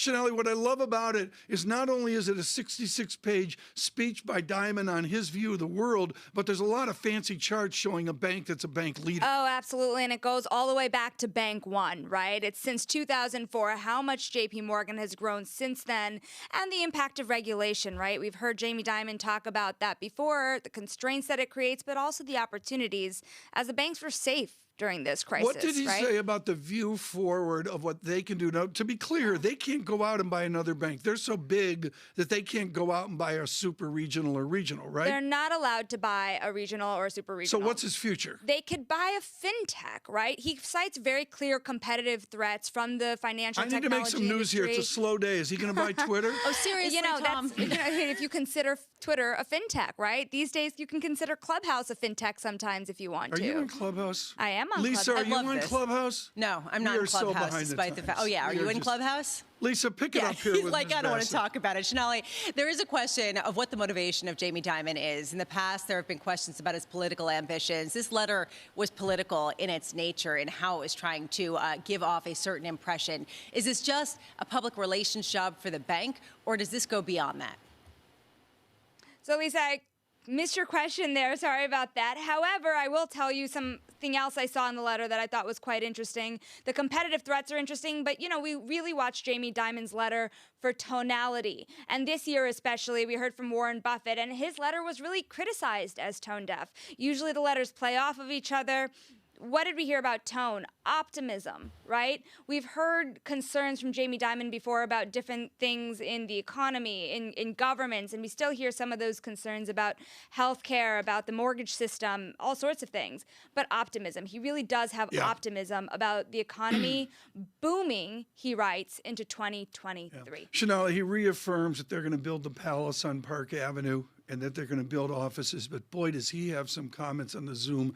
Sonali, what I love about it is not only is it a 66-page speech by Dimon on his view of the world, but there's a lot of fancy charts showing a bank that's a bank leader. Oh, absolutely. And it goes all the way back to Bank One, right? It's since 2004, how much JPMorgan has grown since then, and the impact of regulation, right? We've heard Jamie Dimon talk about that before, the constraints that it creates, but also the opportunities as the banks were safe during this crisis. What did he right? say about the view forward of what they can do? Now, to be clear, they can't go out and buy another bank. They're so big that they can't go out and buy a super regional or regional, right? They're not allowed to buy a regional or a super regional. So what's his future? They could buy a fintech, right? He cites very clear competitive threats from the financial technology I need to make some news industry. here. It's a slow day. Is he going to buy Twitter? Oh, seriously, Tom? If you consider Twitter a fintech, right? These days, you can consider Clubhouse a fintech sometimes if you want to. Are you in Clubhouse? I am on Lisa, Clubhouse. are you in Clubhouse? No, I'm not We in are so Clubhouse, behind the despite the fact. times. Oh, yeah. Are We you are in just- Clubhouse? Lisa, pick it up here He's with like, Ms. I don't want to Basak. talk about it. Sonali, there is a question of what the motivation of Jamie Dimon is. In the past, there have been questions about his political ambitions. This letter was political in its nature and how it was trying to give off a certain impression. Is this just a public relations job for the bank, or does this go beyond that? So, Lisa, I missed your question there. Sorry about that. However, I will tell you something else I saw in the letter that I thought was quite interesting. The competitive threats are interesting, but, we really watched Jamie Dimon's letter for tonality. And this year especially, we heard from Warren Buffett, and his letter was really criticized as tone deaf. Usually the letters play off of each other. What did we hear about tone? Optimism, right? We've heard concerns from Jamie Dimon before about different things in the economy, in governments, and we still hear some of those concerns about healthcare, about the mortgage system, all sorts of things. But optimism. He really does have optimism about the economy booming, he writes, into 2023. Sonali, he reaffirms that they're going to build the palace on Park Avenue and that they're going to build offices. But boy, does he have some comments on the Zoom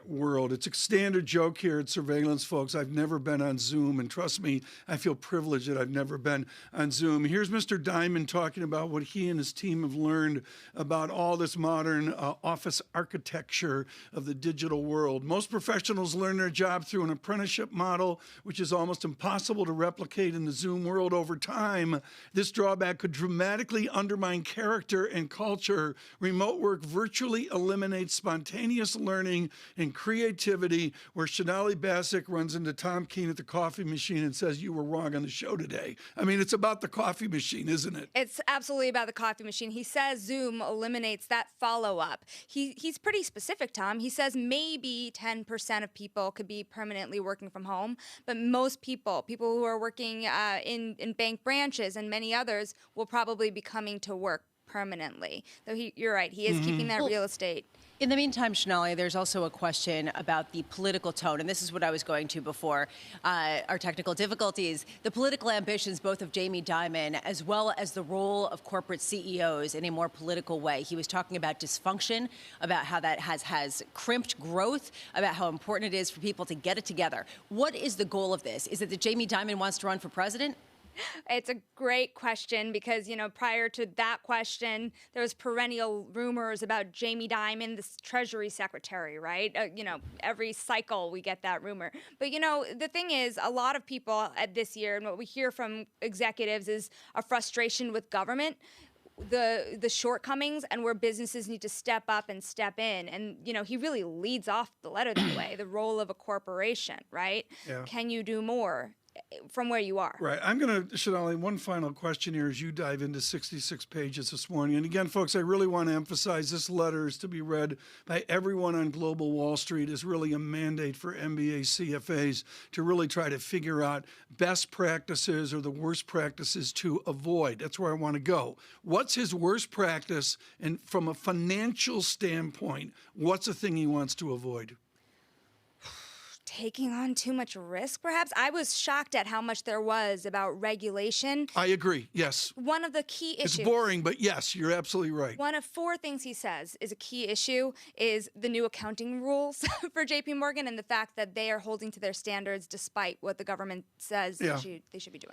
world. It's a standard joke here at Surveillance, folks. I've never been on Zoom, and trust me, I feel privileged that I've never been on Zoom. Here's Mr. Dimon talking about what he and his team have learned about all this modern office architecture of the digital world. Most professionals learn their job through an apprenticeship model, which is almost impossible to replicate in the Zoom world over time. This drawback could dramatically undermine character and culture. Remote work virtually eliminates spontaneous learning and creativity, where Sonali Basak runs into Tom Keene at the coffee machine and says, "You were wrong on the show today." I mean, it's about the coffee machine, isn't it? It's absolutely about the coffee machine. He says Zoom eliminates that follow-up. He's pretty specific, Tom. He says maybe 10% of people could be permanently working from home, but most people who are working in bank branches and many others, will probably be coming to work permanently. Though you're right, he is keeping that real estate. In the meantime, Sonali, there's also a question about the political tone, and this is what I was going to before our technical difficulties. The political ambitions, both of Jamie Dimon, as well as the role of corporate CEOs in a more political way. He was talking about dysfunction, about how that has crimped growth, about how important it is for people to get it together. What is the goal of this? Is it that Jamie Dimon wants to run for president? It's a great question because, prior to that question, there was perennial rumors about Jamie Dimon, the Treasury Secretary, right? Every cycle we get that rumor. But, the thing is, a lot of people this year, and what we hear from executives is a frustration with government, the shortcomings, and where businesses need to step up and step in. And, he really leads off the letter that way, the role of a corporation, right? Yeah. Can you do more from where you are? Right. I'm going to, Sonali, one final question here as you dive into 66 pages this morning. And again, folks, I really want to emphasize this letter is to be read by everyone on Global Wall Street. Is really a mandate for MBA CFAs to really try to figure out best practices or the worst practices to avoid. That's where I want to go. What's his worst practice? And from a financial standpoint, what's the thing he wants to avoid? Taking on too much risk, perhaps. I was shocked at how much there was about regulation. I agree, yes. One of the key issues. It's boring, but yes, you're absolutely right. One of four things he says is a key issue is the new accounting rules for JPMorgan and the fact that they are holding to their standards despite what the government says they should be doing.